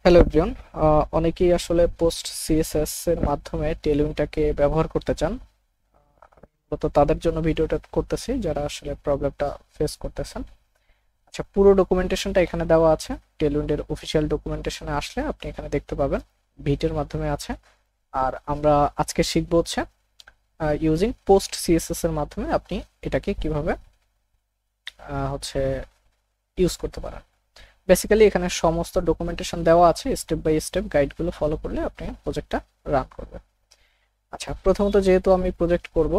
Hello everyone. অনেকেই আসলে post CSS এর মাধ্যমে টেলউইনটাকে ব্যবহার করতে চান। তো তাদের জন্য ভিডিওটা করতেছি যারা আসলে প্রবলেমটা ফেস করতেছেন। আচ্ছা, পুরো ডকুমেন্টেশনটা এখানে দেওয়া আছে। টেলউইন্ডের অফিসিয়াল ডকুমেন্টেশনে আসলে আপনি এখানে দেখতে পাবেন, ভিটের মাধ্যমে আছে। আর আমরা আজকে শিখবো হচ্ছে ইউজিং পোস্ট সিএসএস এর মাধ্যমে আপনি এটাকে কিভাবে হচ্ছে ইউজ করতে পারেন। বেসিক্যালি এখানে সমস্ত ডকুমেন্টেশন দেওয়া আছে, স্টেপ বাই স্টেপ গাইডগুলো ফলো করলে আপনি প্রজেক্টটা রান করবেন। আচ্ছা, প্রথমত যেহেতু আমি প্রজেক্ট করব,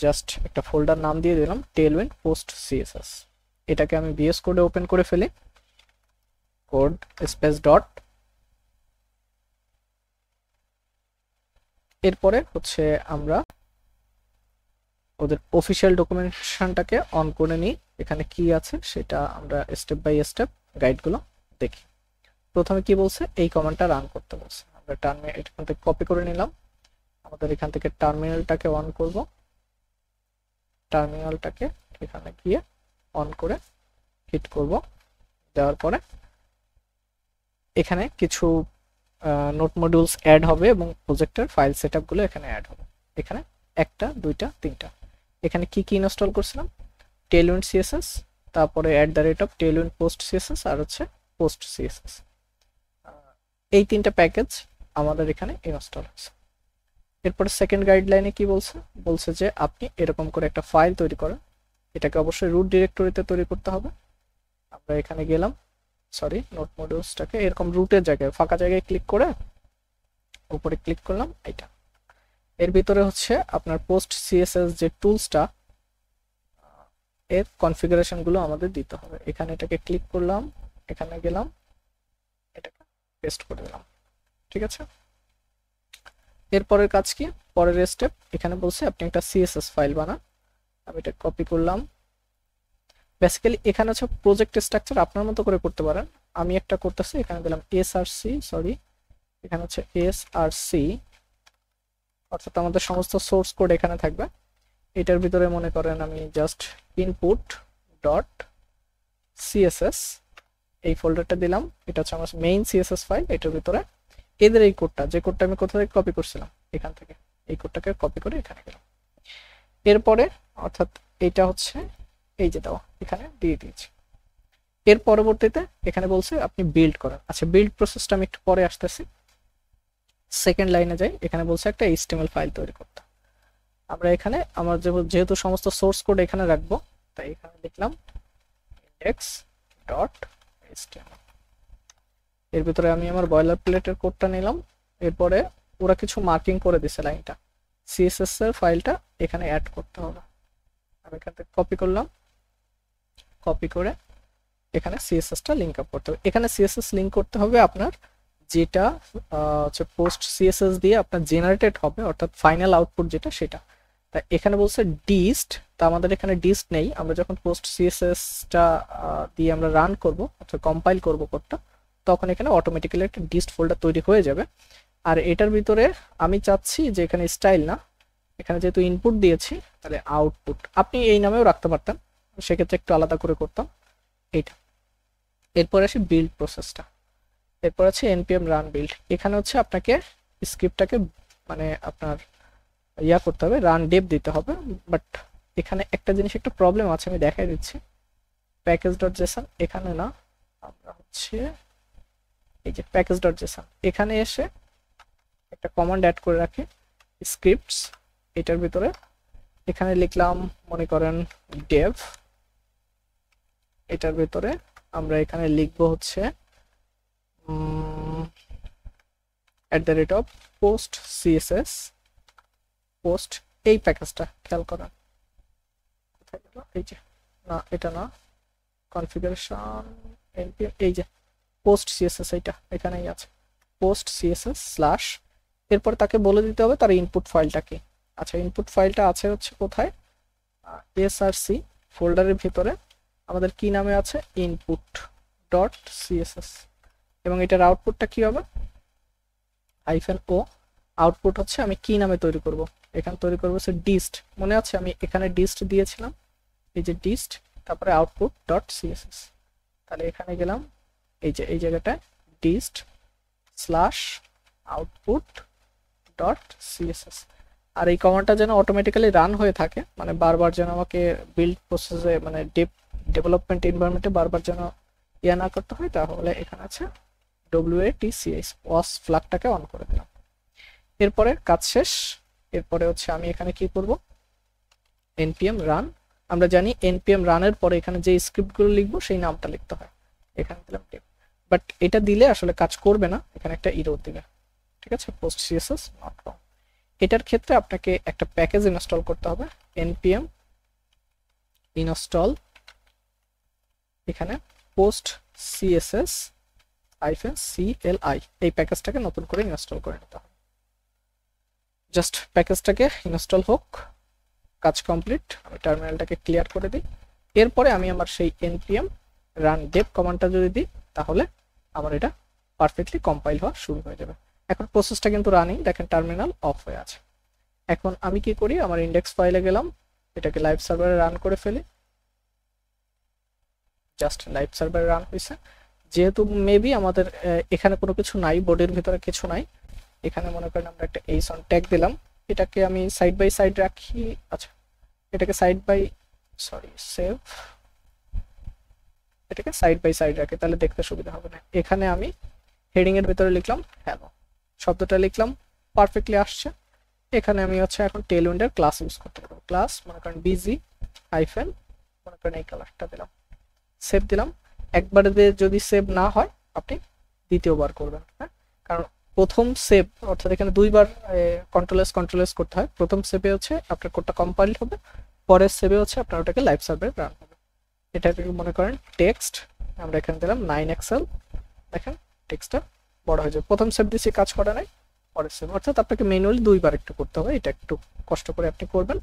জাস্ট একটা ফোল্ডার নাম দিয়ে দিলাম টেলউইন্ড পোস্ট সিএসএস। এটাকে আমি ভিএস কোডে ওপেন করে ফেলি, কোড স্পেস ডট। এরপরে হচ্ছে আমরা ওদের অফিসিয়াল ডকুমেন্টেশনটাকে অন করে নিই। এখানে কি আছে সেটা আমরা স্টেপ বাই স্টেপ গাইডগুলো দেখি। প্রথমে কি বলছে, এই কমান্ডটা রান করতে বলছে। আমরা টার্মিনাল এখান থেকে কপি করে নিলাম, আমাদের এখান থেকে টার্মিনালটাকে অন করব। টার্মিনালটাকে এখানে গিয়ে অন করে হিট করব। দেওয়ার পরে এখানে কিছু নোট মডিউলস অ্যাড হবে এবং প্রজেক্টের ফাইল সেটআপগুলো এখানে অ্যাড হবে। এখানে একটা দুইটা তিনটা। এখানে কি কি ইনস্টল করছিলাম, টেলউইন্ড সিএসএস, তারপরে @টেলউইন্ড পোস্ট সিএসএস, আর হচ্ছে পোস্ট সিএসএস। এই তিনটা প্যাকেজ আমাদের এখানে ইনস্টল হয়েছে। এরপরে সেকেন্ড গাইডলাইনে কি বলছে, বলছে যে আপনি এরকম করে একটা ফাইল তৈরি করেন। এটাকে অবশ্যই রুট ডিরেক্টরিতে তৈরি করতে হবে। আমরা এখানে গেলাম, সরি, নোট মডিউলসটাকে এরকম রুটের জায়গায় ফাঁকা জায়গায় ক্লিক করে উপরে ক্লিক করলাম। এটা এর ভিতরে হচ্ছে আপনার পোস্ট সিএসএস যে টুলসটা, এর কনফিগারেশন গুলো আমাদের দিতে হবে। এখানে এটাকে ক্লিক করলাম, এখানে গেলাম, এটাকে পেস্ট করে দিলাম। ঠিক আছে, এরপরের কাজ কি, পরের স্টেপ এখানে বলছে আপনি একটা সিএসএস ফাইল বানান। আমি এটা কপি করলাম। বেসিক্যালি এখানে হচ্ছে প্রজেক্ট স্ট্রাকচার আপনার মতো করে করতে পারেন। আমি একটা করতেছি, এখানে দিলাম এসআরসি, সরি, এখানে হচ্ছে এসআরসি, অর্থাৎ আমাদের সমস্ত সোর্স কোড এখানে থাকবে। এটার ভিতরে মনে করেন আমি জাস্ট ইনপুট ডট সিএসএস এই ফোল্ডারটা দিলাম। এটা হচ্ছে আমার মেইন সিএসএস ফাইল। এটার ভিতরে এদের এই কোডটা, যে কোডটা আমি কোথা থেকে কপি করছিলাম, এখান থেকে এই কোডটাকে কপি করে এখানে গেলাম। এরপরে অর্থাৎ এইটা হচ্ছে এই যে দেওয়া, এখানে দিয়ে দিয়েছি। এর পরবর্তীতে এখানে বলছে আপনি বিল্ড করেন। আচ্ছা, বিল্ড প্রসেসটা আমি একটু পরে আসতেছি। সেকেন্ড লাইনে যাই, এখানে বলছে একটা এইচটিএমএল ফাইল তৈরি করতে। আমরা এখানে আমার যেহেতু সমস্ত সোর্স কোড এখানে রাখবো, তাই এখানে লিখলাম index ডট এইচটিএমএল। এর ভিতরে আমি আমার বয়লার প্লেটের কোডটা নিলাম। এরপরে ওরা কিছু মার্কিং করে দিছে, লাইনটা সিএসএস এর ফাইলটা এখানে অ্যাড করতে হবে। আমি এখান থেকে কপি করলাম, কপি করে এখানে সিএসএসটা লিংক আপ করতে হবে। এখানে সিএসএস লিংক করতে হবে আপনার যেটা হচ্ছে পোস্ট সিএসএস দিয়ে আপনার জেনারেটেড হবে, অর্থাৎ ফাইনাল আউটপুট যেটা সেটা। তা এখানে বলছে ডিস্ট, তা আমাদের এখানে ডিস্ট নেই। আমরা যখন পোস্ট সিএসএসটা দিয়ে আমরা রান করব অর্থাৎ কম্পাইল করব কোডটা, তখন এখানে অটোমেটিক্যালি একটা ডিস্ট ফোল্ডার তৈরি হয়ে যাবে। আর এটার ভিতরে আমি চাচ্ছি যে এখানে স্টাইল না, এখানে যেহেতু ইনপুট দিয়েছি তাহলে আউটপুট আপনি এই নামেও রাখতে পারতেন, সেক্ষেত্রে একটু আলাদা করে করতাম এইটা। এরপর আসি বিল্ড প্রসেসটা। এরপর আছে npm রান বিল্ড। এখানে হচ্ছে আপনাকে স্ক্রিপ্টটাকে মানে আপনার করতে হবে, রান ডেপ দিতে হবে। বাট এখানে একটা জিনিস, একটা প্রবলেম আছে, আমি দেখাই দিচ্ছি। প্যাকেজ ডট জেসন এখানে না, আমরা হচ্ছে এই যে প্যাকেজ ডট জেসন এখানে এসে একটা কমান্ড অ্যাড করে রাখি, স্ক্রিপ্টস। এটার ভিতরে এখানে লিখলাম মনে করেন ডেভ। এটার ভিতরে আমরা এখানে লিখবো হচ্ছে @post css পোস্ট। এই প্যাকেজটা খেয়াল করেন কোথায় গেল, এই যে, না এটা না, কনফিগারেশন npm, এই যে পোস্ট সিএসএস, এইটা এখানেই আছে পোস্ট সিএসএস স্ল্যাশ। এরপর তাকে বলে দিতে হবে তার ইনপুট ফাইলটা কি। আচ্ছা, ইনপুট ফাইলটা আছে হচ্ছে কোথায়, এসআরসি ফোল্ডারের ভিতরে আমাদের কি নামে আছে, ইনপুট ডট সিএসএস। এবং এটার আউটপুটটা কি হবে, -o। আউটপুট হচ্ছে আমি কি নামে তৈরি করব, এখানে তৈরি করবো হচ্ছে ডিস্ট। মনে আছে আমি এখানে ডিস্ট দিয়েছিলাম, এই যে ডিস্ট, তারপরে আউটপুট ডট সিএসএস। তাহলে এখানে গেলাম, এই যে এই জায়গাটায় dist slash output dot CSS. আর এই কমান্ডটা যেন অটোমেটিক্যালি রান হয়ে থাকে, মানে বারবার যেন আমাকে বিল্ড প্রসেসে মানে ডেভেলপমেন্ট এনভায়রনমেন্টে বারবার যেন ইয়া না করতে হয়, তাহলে এখানে আছে WATCH ওয়াস ফ্ল্যাগটাকে অন করে দিলাম। এরপরে কাজ শেষ। এরপরে হচ্ছে আমি এখানে কি করব, npm রান। আমরা জানি npm রানের পরে এখানে যে স্ক্রিপ্টগুলো লিখবো সেই নামটা লিখতে হয়, এখানে দিলাম টেপ। বাট এটা দিলে আসলে কাজ করবে না, এখানে একটা এরর দিবে, ঠিক আছে, পোস্ট সিএসএস নট ফাউন্ড। এটার ক্ষেত্রে আপনাকে একটা প্যাকেজ ইনস্টল করতে হবে, npm ইনস্টল এখানে পোস্ট সিএসএস -CLI, এই প্যাকেজটাকে নতুন করে ইনস্টল করে নিতে হবে। জাস্ট প্যাকেজটাকে ইনস্টল হোক, কাজ কমপ্লিট। আমি টার্মিনালটাকে ক্লিয়ার করে দিই। এরপরে আমি আমার সেই npm রান dev কমান্ডটা যদি দিই, তাহলে আমার এটা পারফেক্টলি কম্পাইল হওয়া শুরু হয়ে যাবে। এখন প্রসেসটা কিন্তু রানিং, দেখেন টার্মিনাল অফ হয়ে আছে। এখন আমি কি করি, আমার ইন্ডেক্স ফাইলে গেলাম, এটাকে লাইভ সার্ভারে রান করে ফেলি। জাস্ট লাইভ সার্ভারে রান হয়েছে। যেহেতু মেবি আমাদের এখানে কোনো কিছু নাই, বোর্ডের ভিতরে কিছু নাই, এখানে মনে করেন আমরা একটা এইসন ট্যাগ দিলাম, এটাকে আমি সাইড বাই সাইড রাখি। আচ্ছা, এটাকে সাইড বাই সেভ, এটাকে সাইড বাই সাইড রাখি, তাহলে দেখতে সুবিধা হবে না। এখানে আমি হেডিং এর ভিতরে লিখলাম হ্যালো, শব্দটা লিখলাম, পারফেক্টলি আসছে। এখানে আমি হচ্ছে এখন টেলউইন্ডের ক্লাস ইউজ করতে পারবো। ক্লাস মনে করেন বিজি হাইফেন, মনে করেন এই কালারটা দিলাম, সেভ দিলাম। একবারে যদি সেভ না হয় আপনি দ্বিতীয়বার করবেন, হ্যাঁ, কারণ প্রথম সেভ অর্থাৎ এখানে দুইবার কন্ট্রোল এস করতে হয়। প্রথম সেভে হচ্ছে আপনার কোডটা কম্পাইল হবে, পরের সেভে হচ্ছে আপনার ওটাকে লাইভ সার্ভারে রান হবে। এটাকে মনে করেন টেক্সট, আমরা এখানে দিলাম 9XL, দেখেন টেক্সটটা বড় হয়ে যাবে। প্রথম সেভ দিয়েছি, কাজ করা নাই, পরের সেভ, অর্থাৎ আপনাকে ম্যানুয়ালি দুইবার একটু করতে হবে, এটা একটু কষ্ট করে আপনি করবেন।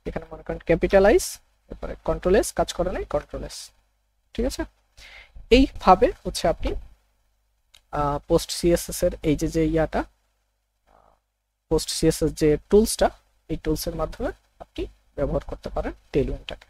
এখানে মনে করেন ক্যাপিটালাইজ, এরপরে কন্ট্রোল এস, কাজ করা নাই, কন্ট্রোল এস, ঠিক আছে। এইভাবে হচ্ছে আপনি পোস্ট সিএসএস এর এই যে ইয়াটা, পোস্ট সিএসএস যে টুলসটা, এই টুলসের মাধ্যমে আপনি ব্যবহার করতে পারেন টেলউইন্ডটাকে।